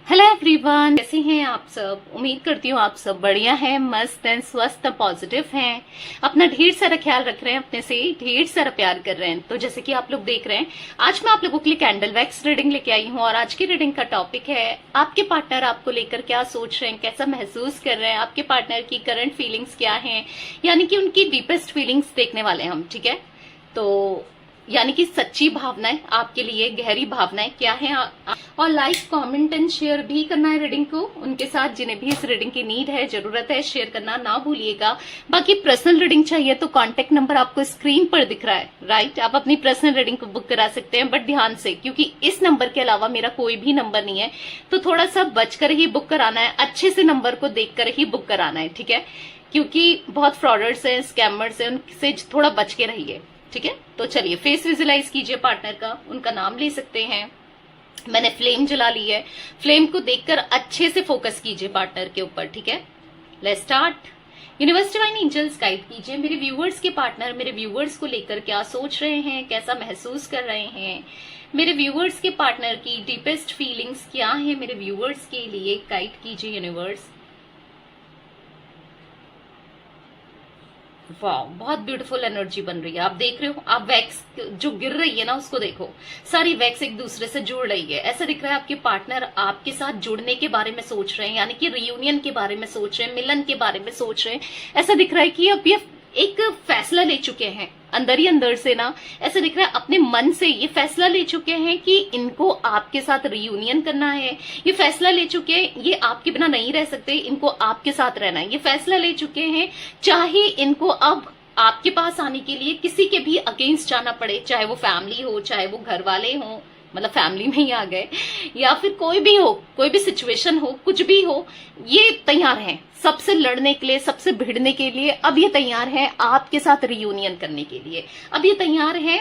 Hello everyone, कैसे हैं आप सब। उम्मीद करती हूँ आप सब बढ़िया हैं, मस्त हैं, स्वस्थ पॉजिटिव हैं, अपना ढेर सारा ख्याल रख रहे हैं, अपने से ढेर सारा प्यार कर रहे हैं। तो जैसे कि आप लोग देख रहे हैं, आज मैं आप लोगों के लिए कैंडल वैक्स रीडिंग लेके आई हूँ और आज की रीडिंग का टॉपिक है आपके पार्टनर आपको लेकर क्या सोच रहे हैं, कैसा महसूस कर रहे हैं, आपके पार्टनर की करंट फीलिंग्स क्या है, यानी कि उनकी डीपेस्ट फीलिंग्स देखने वाले हैं हम। ठीक है, तो यानी कि सच्ची भावनाएं आपके लिए, गहरी भावनाएं क्या है। और लाइक, कमेंट एंड शेयर भी करना है रीडिंग को उनके साथ जिन्हें भी इस रीडिंग की नीड है, जरूरत है, शेयर करना ना भूलिएगा। बाकी पर्सनल रीडिंग चाहिए तो कांटेक्ट नंबर आपको स्क्रीन पर दिख रहा है, राइट। आप अपनी पर्सनल रीडिंग को बुक करा सकते हैं, बट ध्यान से, क्योंकि इस नंबर के अलावा मेरा कोई भी नंबर नहीं है, तो थोड़ा सा बचकर ही बुक कराना है, अच्छे से नंबर को देखकर ही बुक कराना है। ठीक है, क्योंकि बहुत फ्रॉडर्स हैं, स्कैमर्स हैं, उनसे थोड़ा बच के रहिए। ठीक है, तो चलिए फेस विजुलाइज कीजिए पार्टनर का, उनका नाम ले सकते हैं। मैंने फ्लेम जला ली है, फ्लेम को देखकर अच्छे से फोकस कीजिए पार्टनर के ऊपर। ठीक है, let's start. Universe divine angels guide कीजिए मेरे व्यूवर्स के पार्टनर मेरे व्यूवर्स को लेकर क्या सोच रहे हैं, कैसा महसूस कर रहे हैं। मेरे व्यूवर्स के पार्टनर की डीपेस्ट फीलिंग्स क्या है, मेरे व्यूवर्स के लिए गाइड कीजिए यूनिवर्स। वाह, बहुत ब्यूटीफुल एनर्जी बन रही है। आप देख रहे हो, आप वैक्स जो गिर रही है ना, उसको देखो, सारी वैक्स एक दूसरे से जुड़ रही है। ऐसा दिख रहा है आपके पार्टनर आपके साथ जुड़ने के बारे में सोच रहे हैं, यानी कि रियूनियन के बारे में सोच रहे हैं, मिलन के बारे में सोच रहे हैं। ऐसा दिख रहा है कि अब ये एक फैसला ले चुके हैं अंदर ही अंदर से ना। ऐसा दिख रहा है अपने मन से ये फैसला ले चुके हैं कि इनको आपके साथ रियूनियन करना है। ये फैसला ले चुके हैं ये आपके बिना नहीं रह सकते, इनको आपके साथ रहना है। ये फैसला ले चुके हैं चाहे इनको अब आपके पास आने के लिए किसी के भी अगेंस्ट जाना पड़े, चाहे वो फैमिली हो, चाहे वो घर वाले हो, मतलब फैमिली में ही आ गए, या फिर कोई भी हो, कोई भी सिचुएशन हो, कुछ भी हो, ये तैयार हैं सबसे लड़ने के लिए, सबसे भिड़ने के लिए। अब ये तैयार है आपके साथ रियूनियन करने के लिए। अब ये तैयार है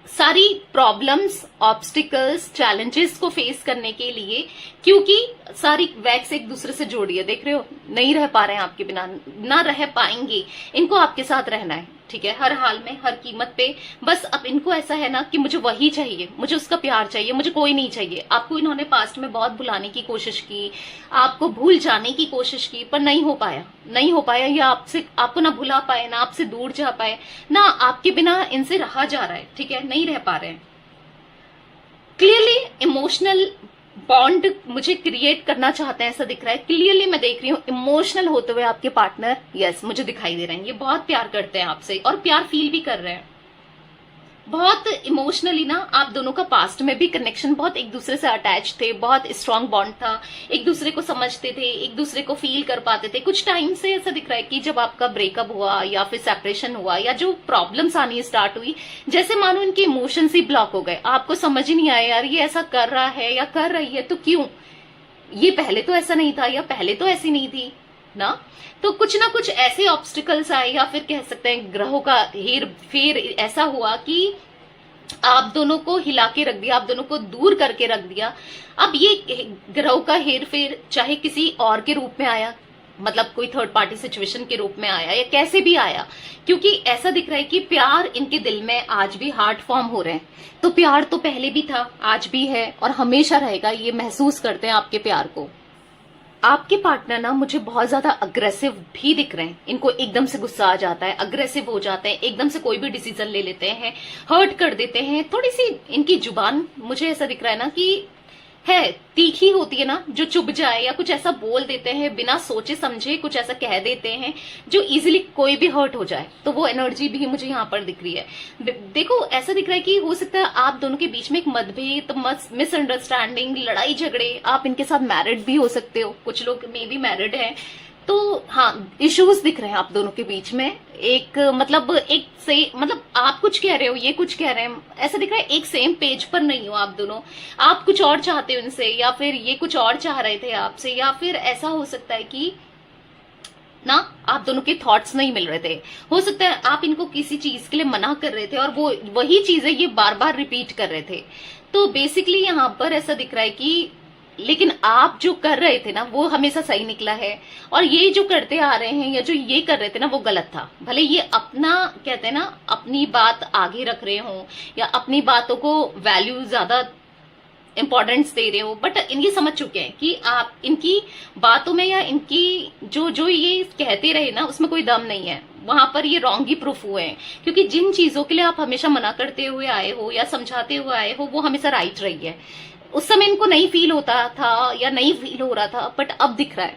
सारी प्रॉब्लम्स, ऑब्स्टिकल्स, चैलेंजेस को फेस करने के लिए, क्योंकि सारी वैक्स एक दूसरे से जोड़ी है। देख रहे हो, नहीं रह पा रहे हैं आपके बिना, ना रह पाएंगे, इनको आपके साथ रहना है। ठीक है, हर हाल में, हर कीमत पे। बस अब इनको ऐसा है ना कि मुझे वही चाहिए, मुझे उसका प्यार चाहिए, मुझे कोई नहीं चाहिए। आपको इन्होंने पास्ट में बहुत भुलाने की कोशिश की, आपको भूल जाने की कोशिश की, पर नहीं हो पाया, नहीं हो पाया। या आपसे, आपको ना भुला पाए, ना आपसे दूर जा पाए, ना आपके बिना इनसे रहा जा रहा है। ठीक है, नहीं रह पा रहे हैं। क्लियरली इमोशनल बॉन्ड मुझे क्रिएट करना चाहते हैं, ऐसा दिख रहा है। क्लियरली मैं देख रही हूँ इमोशनल होते हुए आपके पार्टनर, यस, मुझे दिखाई दे रहे हैं। ये बहुत प्यार करते हैं आपसे और प्यार फील भी कर रहे हैं बहुत इमोशनली ना। आप दोनों का पास्ट में भी कनेक्शन, बहुत एक दूसरे से अटैच थे, बहुत स्ट्रांग बॉन्ड था, एक दूसरे को समझते थे, एक दूसरे को फील कर पाते थे। कुछ टाइम से ऐसा दिख रहा है कि जब आपका ब्रेकअप हुआ या फिर सेपरेशन हुआ या जो प्रॉब्लम्स आनी स्टार्ट हुई, जैसे मानो इनके इमोशंस ही ब्लॉक हो गए। आपको समझ ही नहीं आया यार ये ऐसा कर रहा है या कर रही है तो क्यों, ये पहले तो ऐसा नहीं था या पहले तो ऐसी नहीं थी ना। तो कुछ ना कुछ ऐसे ऑब्स्टिकल्स आए, या फिर कह सकते हैं ग्रहों का हेर फेर ऐसा हुआ कि आप दोनों को हिला के रख दिया, आप दोनों को दूर करके रख दिया। अब ये ग्रहों का हेर फेर चाहे किसी और के रूप में आया, मतलब कोई थर्ड पार्टी सिचुएशन के रूप में आया या कैसे भी आया, क्योंकि ऐसा दिख रहा है कि प्यार इनके दिल में आज भी हार्ट फॉर्म हो रहे हैं। तो प्यार तो पहले भी था, आज भी है और हमेशा रहेगा। ये महसूस करते हैं आपके प्यार को। आपके पार्टनर ना मुझे बहुत ज्यादा अग्रेसिव भी दिख रहे हैं। इनको एकदम से गुस्सा आ जाता है, अग्रेसिव हो जाते हैं, एकदम से कोई भी डिसीजन ले लेते हैं, हर्ट कर देते हैं। थोड़ी सी इनकी जुबान मुझे ऐसा दिख रहा है ना कि है तीखी होती है ना, जो चुभ जाए या कुछ ऐसा बोल देते हैं बिना सोचे समझे, कुछ ऐसा कह देते हैं जो इजीली कोई भी हर्ट हो जाए। तो वो एनर्जी भी मुझे यहाँ पर दिख रही है। देखो, ऐसा दिख रहा है कि हो सकता है आप दोनों के बीच में एक मतभेद, मिसअंडरस्टैंडिंग, लड़ाई झगड़े, आप इनके साथ मैरिड भी हो सकते हो, कुछ लोग मे बी मैरिड हैं। तो हाँ, इश्यूज दिख रहे हैं आप दोनों के बीच में। एक मतलब एक से, मतलब आप कुछ कह रहे हो, ये कुछ कह रहे हैं, ऐसा दिख रहा है एक सेम पेज पर नहीं हो आप दोनों। आप कुछ और चाहते हो इनसे, या फिर ये कुछ और चाह रहे थे आपसे, या फिर ऐसा हो सकता है कि ना आप दोनों के थॉट्स नहीं मिल रहे थे। हो सकता है आप इनको किसी चीज के लिए मना कर रहे थे और वो वही चीजें ये बार बार रिपीट कर रहे थे। तो बेसिकली यहाँ पर ऐसा दिख रहा है कि लेकिन आप जो कर रहे थे ना वो हमेशा सही निकला है, और ये जो करते आ रहे हैं या जो ये कर रहे थे ना वो गलत था। भले ये अपना, कहते हैं ना, अपनी बात आगे रख रहे हो या अपनी बातों को वैल्यू ज्यादा इंपॉर्टेंस दे रहे हो, बट ये समझ चुके हैं कि आप इनकी बातों में या इनकी जो जो ये कहते रहे ना उसमें कोई दम नहीं है, वहां पर ये रॉन्ग ही प्रूफ हुए हैं। क्योंकि जिन चीजों के लिए आप हमेशा मना करते हुए आए हो या समझाते हुए आए हो वो हमेशा राइट रही है। उस समय इनको नहीं फील होता था या नहीं फील हो रहा था, बट अब दिख रहा है,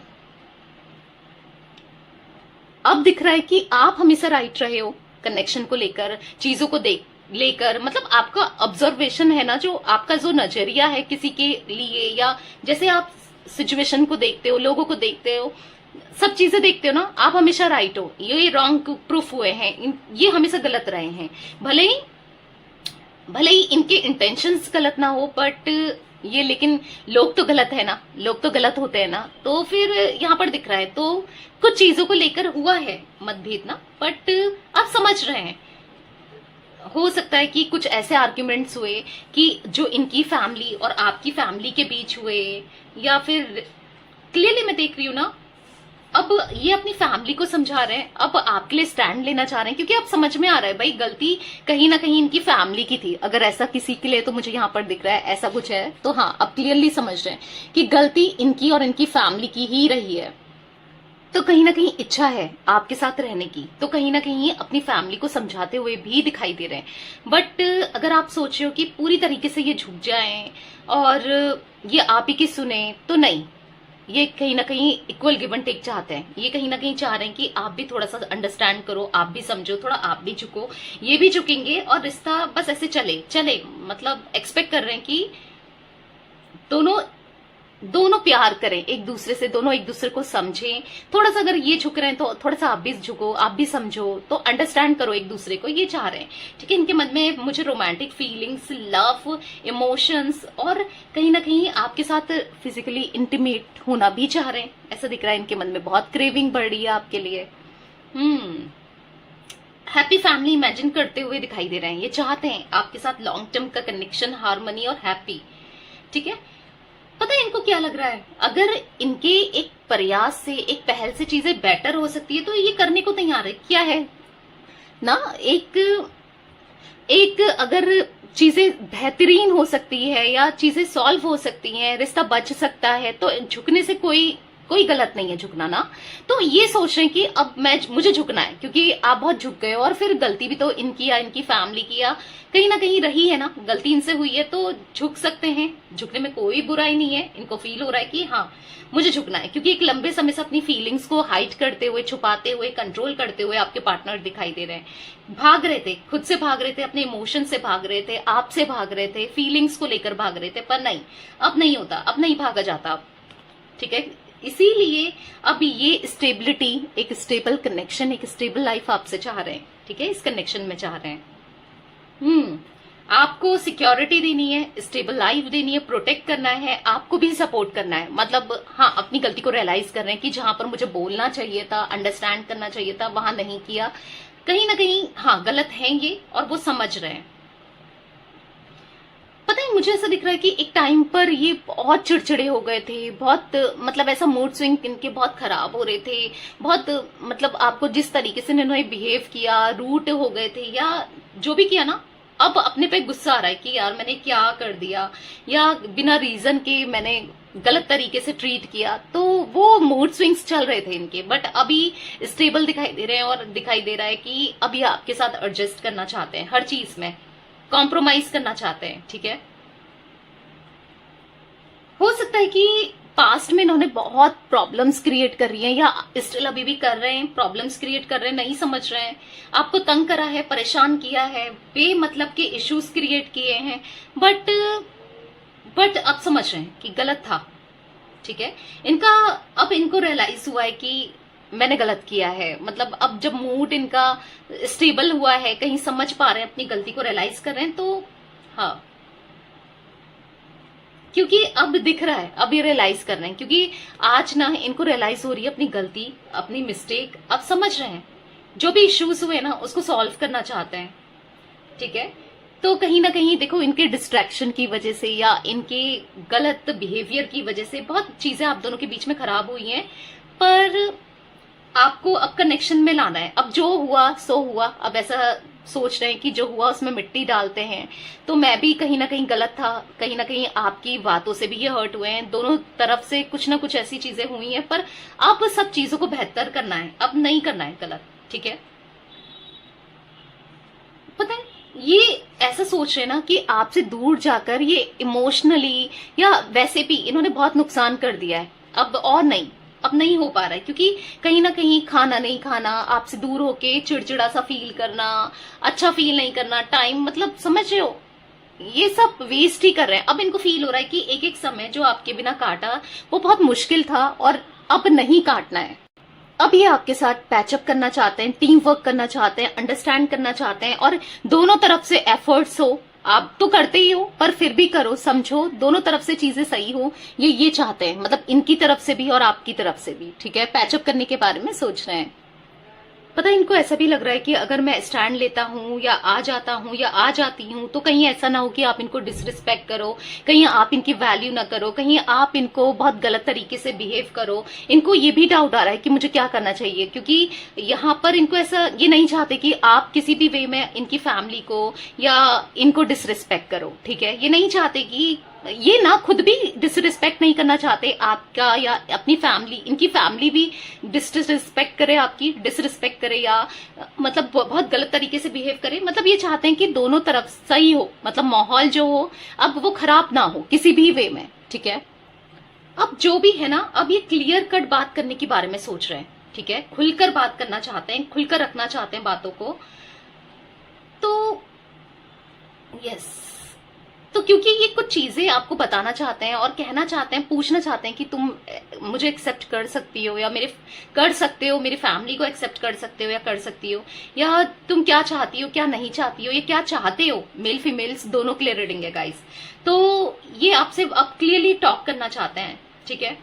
अब दिख रहा है कि आप हमेशा राइट रहे हो कनेक्शन को लेकर, चीजों को लेकर। मतलब आपका ऑब्जर्वेशन है ना, जो आपका जो नजरिया है किसी के लिए, या जैसे आप सिचुएशन को देखते हो, लोगों को देखते हो, सब चीजें देखते हो ना, आप हमेशा राइट हो। ये रॉन्ग प्रूफ हुए हैं, ये हमेशा गलत रहे हैं। भले ही इनके इंटेंशंस गलत ना हो, बट ये, लेकिन लोग तो गलत है ना, लोग तो गलत होते हैं ना, तो फिर यहाँ पर दिख रहा है। तो कुछ चीजों को लेकर हुआ है मतभेद ना, बट आप समझ रहे हैं। हो सकता है कि कुछ ऐसे आर्ग्यूमेंट्स हुए कि जो इनकी फैमिली और आपकी फैमिली के बीच हुए, या फिर क्लियरली मैं देख रही हूं ना, अब ये अपनी फैमिली को समझा रहे हैं, अब आपके लिए स्टैंड लेना चाह रहे हैं, क्योंकि अब समझ में आ रहा है भाई गलती कहीं ना कहीं इनकी फैमिली की थी। अगर ऐसा किसी के लिए तो मुझे यहाँ पर दिख रहा है ऐसा कुछ है, तो हाँ अब क्लियरली समझ रहे हैं कि गलती इनकी और इनकी फैमिली की ही रही है। तो कहीं ना कहीं इच्छा है आपके साथ रहने की, तो कहीं ना कहीं अपनी फैमिली को समझाते हुए भी दिखाई दे रहे हैं। बट अगर आप सोच रहे हो कि पूरी तरीके से ये झुक जाएं और ये आप ही की सुने, तो नहीं, ये कहीं ना कहीं इक्वल गिव एंड टेक चाहते हैं। ये कहीं ना कहीं चाह रहे हैं कि आप भी थोड़ा सा अंडरस्टैंड करो, आप भी समझो, थोड़ा आप भी झुको, ये भी झुकेंगे और रिश्ता बस ऐसे चले चले। मतलब एक्सपेक्ट कर रहे हैं कि दोनों प्यार करें एक दूसरे से, दोनों एक दूसरे को समझें। थोड़ा सा अगर ये झुक रहे हैं तो थोड़ा सा आप भी झुको, आप भी समझो, तो अंडरस्टैंड करो एक दूसरे को, ये चाह रहे हैं। ठीक है, इनके मन में मुझे रोमांटिक फीलिंग्स, लव, इमोशंस और कहीं ना कहीं आपके साथ फिजिकली इंटीमेट होना भी चाह रहे हैं, ऐसा दिख रहा है। इनके मन में बहुत क्रेविंग बढ़ रही है आपके लिए। हैप्पी फैमिली इमेजिन करते हुए दिखाई दे रहे हैं। ये चाहते हैं आपके साथ लॉन्ग टर्म का कनेक्शन, हार्मनी और हैप्पी। ठीक है, पता है इनको क्या लग रहा है, अगर इनके एक प्रयास से, एक पहल से चीजें बेटर हो सकती है तो ये करने को तैयार है। क्या है ना, एक अगर चीजें बेहतरीन हो सकती है या चीजें सॉल्व हो सकती हैं, रिश्ता बच सकता है, तो झुकने से कोई गलत नहीं है झुकना ना। तो ये सोच रहे हैं कि अब मुझे झुकना है, क्योंकि आप बहुत झुक गए हो और फिर गलती भी तो इनकी या इनकी फैमिली की या कहीं ना कहीं रही है ना, गलती इनसे हुई है, तो झुक सकते हैं। झुकने में कोई बुराई नहीं है। इनको फील हो रहा है कि हाँ मुझे झुकना है, क्योंकि एक लंबे समय से अपनी फीलिंग्स को हाइड करते हुए, छुपाते हुए, कंट्रोल करते हुए आपके पार्टनर दिखाई दे रहे हैं। भाग रहे थे, खुद से भाग रहे थे, अपने इमोशन से भाग रहे थे, आपसे भाग रहे थे, फीलिंग्स को लेकर भाग रहे थे, पर नहीं, अब नहीं होता, अब नहीं भागा जाता। ठीक है, इसीलिए अब ये स्टेबिलिटी, एक स्टेबल कनेक्शन, एक स्टेबल लाइफ आपसे चाह रहे हैं। ठीक है, इस कनेक्शन में चाह रहे हैं। आपको सिक्योरिटी देनी है, स्टेबल लाइफ देनी है, प्रोटेक्ट करना है, आपको भी सपोर्ट करना है। मतलब हाँ, अपनी गलती को रियलाइज कर रहे हैं कि जहां पर मुझे बोलना चाहिए था, अंडरस्टैंड करना चाहिए था, वहां नहीं किया, कहीं ना कहीं हाँ गलत है ये, और वो समझ रहे हैं। पता है मुझे ऐसा दिख रहा है कि एक टाइम पर ये बहुत चिड़चिड़े हो गए थे, बहुत मतलब ऐसा मूड स्विंग इनके बहुत खराब हो रहे थे, बहुत मतलब आपको जिस तरीके से इन्होंने बिहेव किया, रूट हो गए थे या जो भी किया ना, अब अपने पे गुस्सा आ रहा है कि यार मैंने क्या कर दिया, या बिना रीजन के मैंने गलत तरीके से ट्रीट किया। तो वो मूड स्विंग्स चल रहे थे इनके, बट अभी स्टेबल दिखाई दे रहे हैं और दिखाई दे रहा है कि अभी आपके साथ एडजस्ट करना चाहते हैं, हर चीज में कॉम्प्रोमाइज करना चाहते हैं। ठीक है, हो सकता है कि पास्ट में इन्होंने बहुत प्रॉब्लम्स क्रिएट कर रही हैं, या स्टिल अभी भी कर रहे हैं, प्रॉब्लम्स क्रिएट कर रहे हैं, नहीं समझ रहे हैं, आपको तंग करा है, परेशान किया है, बेमतलब के इश्यूज क्रिएट किए हैं, बट अब समझ रहे हैं कि गलत था। ठीक है, अब इनको रियलाइज हुआ है कि मैंने गलत किया है। मतलब अब जब मूड इनका स्टेबल हुआ है, कहीं समझ पा रहे हैं, अपनी गलती को रियलाइज कर रहे हैं, तो हाँ, क्योंकि अब दिख रहा है, अब ये रियलाइज कर रहे हैं, क्योंकि आज ना इनको रियलाइज हो रही है अपनी गलती, अपनी मिस्टेक, अब समझ रहे हैं, जो भी इश्यूज हुए ना उसको सॉल्व करना चाहते हैं। ठीक है, तो कहीं ना कहीं देखो इनके डिस्ट्रैक्शन की वजह से या इनके गलत बिहेवियर की वजह से बहुत चीजें आप दोनों के बीच में खराब हुई हैं, पर आपको अब कनेक्शन में लाना है। अब जो हुआ सो हुआ, अब ऐसा सोच रहे हैं कि जो हुआ उसमें मिट्टी डालते हैं। तो मैं भी कहीं ना कहीं गलत था, कहीं ना कहीं आपकी बातों से भी ये हर्ट हुए हैं, दोनों तरफ से कुछ ना कुछ ऐसी चीजें हुई हैं, पर अब सब चीजों को बेहतर करना है, अब नहीं करना है गलत, ठीक है। पता है ये ऐसा सोच रहे हैं ना कि आपसे दूर जाकर ये इमोशनली या वैसे भी इन्होंने बहुत नुकसान कर दिया है, अब और नहीं, अब नहीं हो पा रहा है, क्योंकि कहीं ना कहीं खाना नहीं खाना, आपसे दूर होके चिड़चिड़ा सा फील करना, अच्छा फील नहीं करना, टाइम मतलब समझ रहे हो, ये सब वेस्ट ही कर रहे हैं। अब इनको फील हो रहा है कि एक एक समय जो आपके बिना काटा वो बहुत मुश्किल था और अब नहीं काटना है। अब ये आपके साथ पैचअप करना चाहते हैं, टीम वर्क करना चाहते हैं, अंडरस्टैंड करना चाहते हैं, और दोनों तरफ से एफर्ट्स हो, आप तो करते ही हो पर फिर भी करो, समझो दोनों तरफ से चीजें सही हो, ये चाहते हैं, मतलब इनकी तरफ से भी और आपकी तरफ से भी, ठीक है। पैचअप करने के बारे में सोच रहे हैं। पता है इनको ऐसा भी लग रहा है कि अगर मैं स्टैंड लेता हूं या आ जाता हूं या आ जाती हूं तो कहीं ऐसा ना हो कि आप इनको डिसरिस्पेक्ट करो, कहीं आप इनकी वैल्यू ना करो, कहीं आप इनको बहुत गलत तरीके से बिहेव करो। इनको ये भी डाउट आ रहा है कि मुझे क्या करना चाहिए, क्योंकि यहाँ पर इनको ऐसा, ये नहीं चाहते कि आप किसी भी वे में इनकी फैमिली को या इनको डिसरिस्पेक्ट करो, ठीक है। ये नहीं चाहते कि ये ना खुद भी डिसरिस्पेक्ट नहीं करना चाहते आपका या अपनी फैमिली, इनकी फैमिली भी डिसरिस्पेक्ट करे, आपकी डिसरिस्पेक्ट करे या मतलब बहुत गलत तरीके से बिहेव करे। मतलब ये चाहते हैं कि दोनों तरफ सही हो, मतलब माहौल जो हो अब वो खराब ना हो किसी भी वे में, ठीक है। अब जो भी है ना, अब ये क्लियर कट बात करने के बारे में सोच रहे हैं, ठीक है। खुलकर बात करना चाहते हैं, खुलकर रखना चाहते हैं बातों को। तो यस, तो क्योंकि ये कुछ चीजें आपको बताना चाहते हैं और कहना चाहते हैं, पूछना चाहते हैं कि तुम मुझे एक्सेप्ट कर सकती हो या कर सकते हो, मेरी फैमिली को एक्सेप्ट कर सकते हो या कर सकती हो, या तुम क्या चाहती हो क्या नहीं चाहती हो, ये क्या चाहते हो। मेल फीमेल्स दोनों क्लियर रीडिंग है गाइस, तो ये आपसे अब क्लियरली टॉक करना चाहते हैं, ठीक है।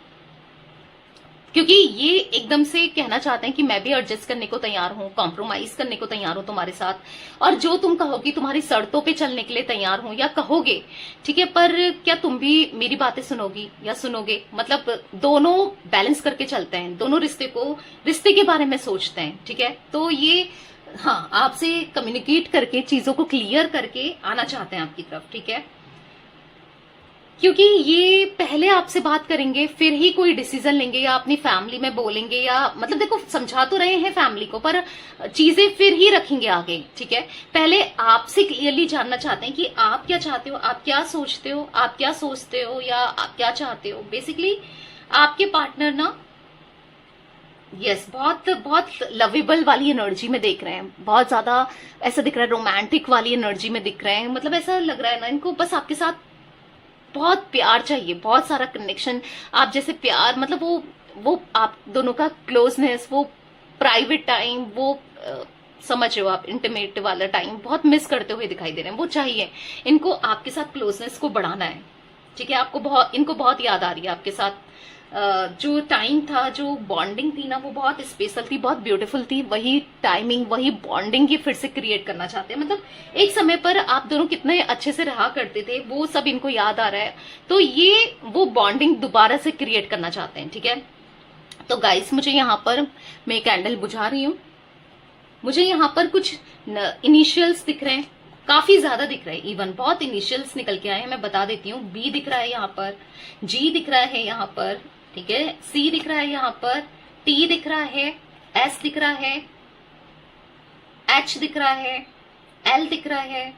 क्योंकि ये एकदम से कहना चाहते हैं कि मैं भी एडजस्ट करने को तैयार हूं, कॉम्प्रोमाइज करने को तैयार हूं तुम्हारे साथ, और जो तुम कहोगी तुम्हारी शर्तों पे चलने के लिए तैयार हूं या कहोगे, ठीक है। पर क्या तुम भी मेरी बातें सुनोगी या सुनोगे, मतलब दोनों बैलेंस करके चलते हैं, दोनों रिश्ते के बारे में सोचते हैं, ठीक है। तो ये हाँ आपसे कम्युनिकेट करके चीजों को क्लियर करके आना चाहते हैं आपकी तरफ, ठीक है। क्योंकि ये पहले आपसे बात करेंगे फिर ही कोई डिसीजन लेंगे या अपनी फैमिली में बोलेंगे, या मतलब देखो समझा तो रहे हैं फैमिली को पर चीजें फिर ही रखेंगे आगे, ठीक है। पहले आपसे क्लियरली जानना चाहते हैं कि आप क्या चाहते हो, आप क्या सोचते हो, आप क्या सोचते हो या आप क्या चाहते हो। बेसिकली आपके पार्टनर ना यस बहुत बहुत लवेबल वाली एनर्जी में देख रहे हैं, बहुत ज्यादा ऐसा दिख रहा है, रोमांटिक वाली एनर्जी में दिख रहे हैं। मतलब ऐसा लग रहा है ना इनको बस आपके साथ बहुत प्यार चाहिए, बहुत सारा कनेक्शन, आप जैसे प्यार, मतलब वो आप दोनों का क्लोजनेस, वो प्राइवेट टाइम, वो समझ रहे हो आप, इंटीमेट वाला टाइम बहुत मिस करते हुए दिखाई दे रहे हैं। वो चाहिए इनको, आपके साथ क्लोजनेस को बढ़ाना है, ठीक है। इनको बहुत याद आ रही है आपके साथ, जो टाइम था, जो बॉन्डिंग थी ना वो बहुत स्पेशल थी, बहुत ब्यूटीफुल थी। वही टाइमिंग, वही बॉन्डिंग ये फिर से क्रिएट करना चाहते हैं। मतलब एक समय पर आप दोनों कितने अच्छे से रहा करते थे वो सब इनको याद आ रहा है, तो ये वो बॉन्डिंग दोबारा से क्रिएट करना चाहते हैं, ठीक है। तो गाइस मुझे यहाँ पर मैं कैंडल बुझा रही हूँ, मुझे यहाँ पर कुछ इनिशियल्स दिख रहे हैं, काफी ज्यादा दिख रहे हैं, इवन बहुत इनिशियल्स निकल के आए हैं। मैं बता देती हूँ, बी दिख रहा है यहाँ पर, जी दिख रहा है यहाँ पर, ठीक है, सी दिख रहा है यहाँ पर, टी दिख रहा है, एस दिख रहा है, एच दिख रहा है, एल दिख रहा है,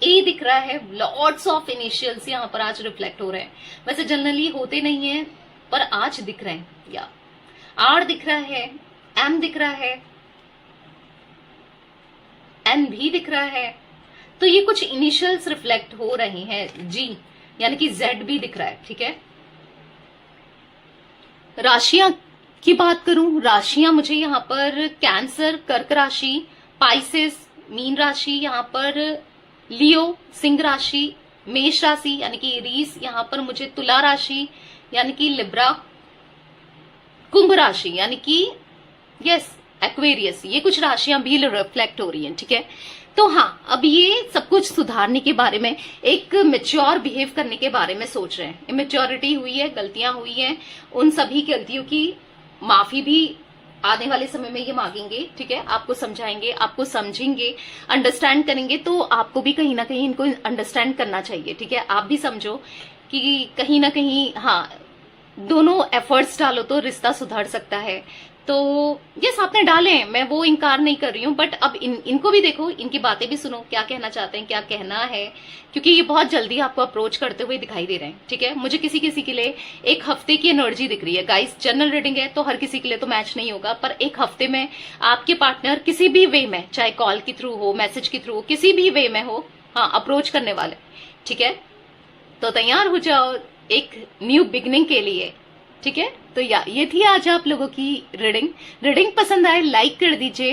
ए दिख रहा है। लॉट्स ऑफ इनिशियल्स यहाँ पर आज रिफ्लेक्ट हो रहे हैं। वैसे जनरली होते नहीं है पर आज दिख रहे हैं। या आर दिख रहा है, एम दिख रहा है, एन भी दिख रहा है। तो ये कुछ इनिशियल्स रिफ्लेक्ट हो रही हैं। जी यानी कि जेड भी दिख रहा है, ठीक है। राशियां की बात करूं, राशियां मुझे यहाँ पर कैंसर, कर्क राशि, पाइसेस, मीन राशि, यहाँ पर लियो, सिंह राशि, मेष राशि यानी कि एरीज, यहाँ पर मुझे तुला राशि यानी कि लिब्रा, कुंभ राशि यानी कि यस एक्वेरियस, ये कुछ राशियां भी रिफ्लेक्ट हो रही हैं, ठीक है। तो हाँ अब ये सब कुछ सुधारने के बारे में, एक मेच्योर बिहेव करने के बारे में सोच रहे हैं। इमेच्योरिटी हुई है, गलतियां हुई हैं, उन सभी गलतियों की माफी भी आने वाले समय में ये मांगेंगे, ठीक है, आपको समझाएंगे, आपको समझेंगे, अंडरस्टैंड करेंगे, तो आपको भी कहीं ना कहीं इनको अंडरस्टैंड करना चाहिए, ठीक है। आप भी समझो कि कहीं ना कहीं, हाँ, दोनों एफर्ट्स डालो तो रिश्ता सुधर सकता है। तो यस, आपने डाले हैं, मैं वो इनकार नहीं कर रही हूँ, बट अब इनको भी देखो, इनकी बातें भी सुनो, क्या कहना चाहते हैं, क्या कहना है, क्योंकि ये बहुत जल्दी आपको अप्रोच करते हुए दिखाई दे रहे हैं, ठीक है। मुझे किसी किसी के लिए एक हफ्ते की एनर्जी दिख रही है गाइस। जनरल रीडिंग है तो हर किसी के लिए तो मैच नहीं होगा, पर एक हफ्ते में आपके पार्टनर किसी भी वे में, चाहे कॉल के थ्रू हो, मैसेज के थ्रू हो, किसी भी वे में हो, हाँ, अप्रोच करने वाले, ठीक है। तो तैयार हो जाओ एक न्यू बिगनिंग के लिए, ठीक है। तो ये थी आज आप लोगों की रीडिंग। रीडिंग पसंद आए लाइक कर दीजिए।